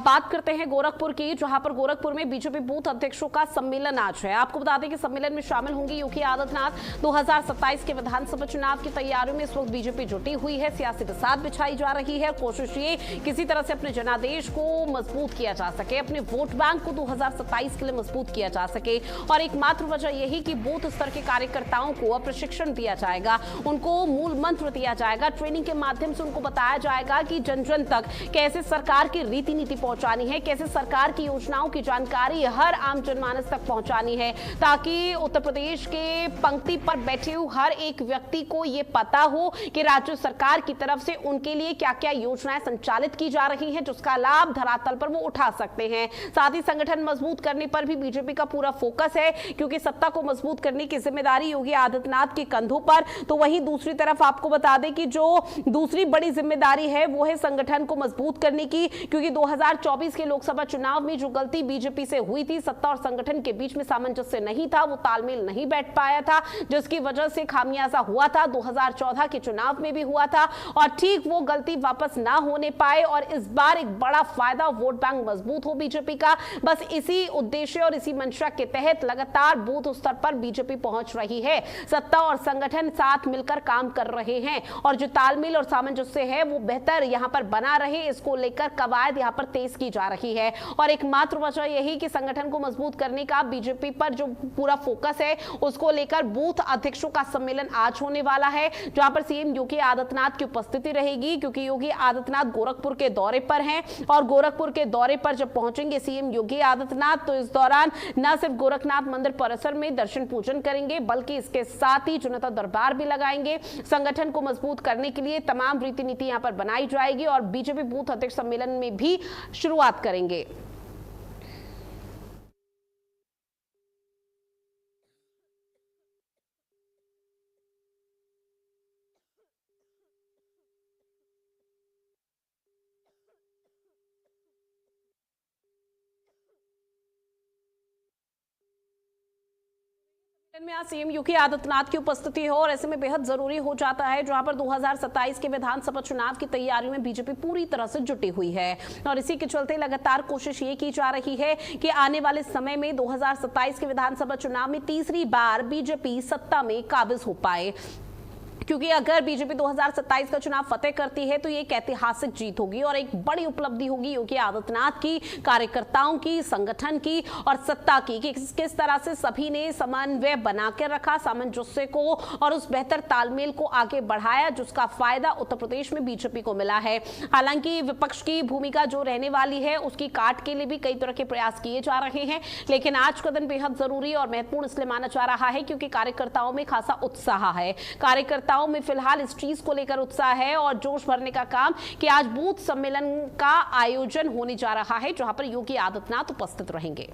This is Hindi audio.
बात करते हैं गोरखपुर की, जहां पर गोरखपुर में बीजेपी बूथ अध्यक्षों का सम्मेलन आज है। आपको बता दें कि सम्मेलन में शामिल होंगे योगी आदित्यनाथ। 2027 के विधानसभा चुनाव की तैयारियों में इस वक्त बीजेपी जुटी हुई है। सियासी बिसात बिछाई जा रही है। कोशिश ये किसी तरह से अपने जनादेश को मजबूत किया जा सके, अपने वोट बैंक को 2027 के लिए मजबूत किया जा सके। और एकमात्र वजह यही कि बूथ स्तर के कार्यकर्ताओं को प्रशिक्षण दिया जाएगा, उनको मूल मंत्र दिया जाएगा। ट्रेनिंग के माध्यम से उनको बताया जाएगा कि जन जन तक कैसे सरकार की रीति नीति पहुंचानी है, कैसे सरकार की योजनाओं की जानकारी हर आम जनमानस तक पहुंचानी है, ताकि उत्तर प्रदेश के पंक्ति पर बैठे हुए हर एक व्यक्ति को यह पता हो कि राज्य सरकार की तरफ से उनके लिए क्या क्या योजनाएं संचालित की जा रही हैं, जिसका लाभ धरातल पर वो उठा सकते हैं। साथ ही संगठन मजबूत करने पर भी बीजेपी का पूरा फोकस है, क्योंकि सत्ता को मजबूत करने की जिम्मेदारी योगी आदित्यनाथ के कंधों पर। तो वहीं दूसरी तरफ आपको बता दें कि जो दूसरी बड़ी जिम्मेदारी है वो है संगठन को मजबूत करने की, क्योंकि 2024 के लोकसभा चुनाव में जो गलती बीजेपी से हुई थी, सत्ता और संगठन के बीच में सामंजस्य नहीं था, वो तालमेल नहीं बैठ पाया था, जिसकी वजह से खामियाजा हुआ था। 2014 के चुनाव में भी हुआ था और ठीक वो गलती वापस ना होने पाए और इस बार एक बड़ा फायदा, वोट बैंक मजबूत हो बीजेपी का। बस इसी उद्देश्य और इसी मंशा के तहत लगातार बूथ स्तर पर बीजेपी पहुंच रही है। सत्ता और संगठन साथ मिलकर काम कर रहे हैं और जो तालमेल और सामंजस्य है वो बेहतर यहां पर बना रहे, इसको लेकर कवायद यहां पर तेज की जा रही है। और एकमात्र वजह यही कि संगठन को मजबूत करने का बीजेपी पर जो पूरा फोकस है, उसको लेकर बूथ अध्यक्षों का सम्मेलन आज होने वाला है, जहां पर सीएम योगी आदित्यनाथ की उपस्थिति रहेगी, क्योंकि योगी आदित्यनाथ गोरखपुर के दौरे पर हैं। और गोरखपुर के दौरे पर जब पहुंचेंगे सीएम योगी आदित्यनाथ, तो इस दौरान न सिर्फ गोरखनाथ मंदिर परिसर में दर्शन पूजन करेंगे, बल्कि इसके साथ ही जनता दरबार भी लगाएंगे। संगठन को मजबूत करने के लिए तमाम रीति नीति यहां पर बनाई जाएगी और बीजेपी बूथ अध्यक्ष सम्मेलन में भी शुरुआत करेंगे। में आज सीएम योगी आदित्यनाथ की उपस्थिति हो और ऐसे में बेहद जरूरी हो जाता है, जहां पर 2027 के विधानसभा चुनाव की तैयारियों में बीजेपी पूरी तरह से जुटी हुई है। और इसी के चलते लगातार कोशिश ये की जा रही है कि आने वाले समय में 2027 के विधानसभा चुनाव में तीसरी बार बीजेपी सत्ता में काबिज हो पाए, क्योंकि अगर बीजेपी 2027 का चुनाव फतेह करती है तो ये एक ऐतिहासिक जीत होगी और एक बड़ी उपलब्धि होगी योगी आदित्यनाथ की, कार्यकर्ताओं की, संगठन की और सत्ता की, कि किस तरह से सभी ने समन्वय बनाकर रखा, सामंजस्य को और उस बेहतर तालमेल को आगे बढ़ाया, जिसका फायदा उत्तर प्रदेश में बीजेपी को मिला है। हालांकि विपक्ष की भूमिका जो रहने वाली है, उसकी काट के लिए भी कई तरह के प्रयास किए जा रहे हैं, लेकिन आज का दिन बेहद जरूरी और महत्वपूर्ण इसलिए माना जा रहा है क्योंकि कार्यकर्ताओं में खासा उत्साह है। कार्यकर्ताओं में फिलहाल इस चीज को लेकर उत्साह है और जोश भरने का काम कि आज बूथ सम्मेलन का आयोजन होने जा रहा है, जहां पर योगी आदित्यनाथ उपस्थित रहेंगे।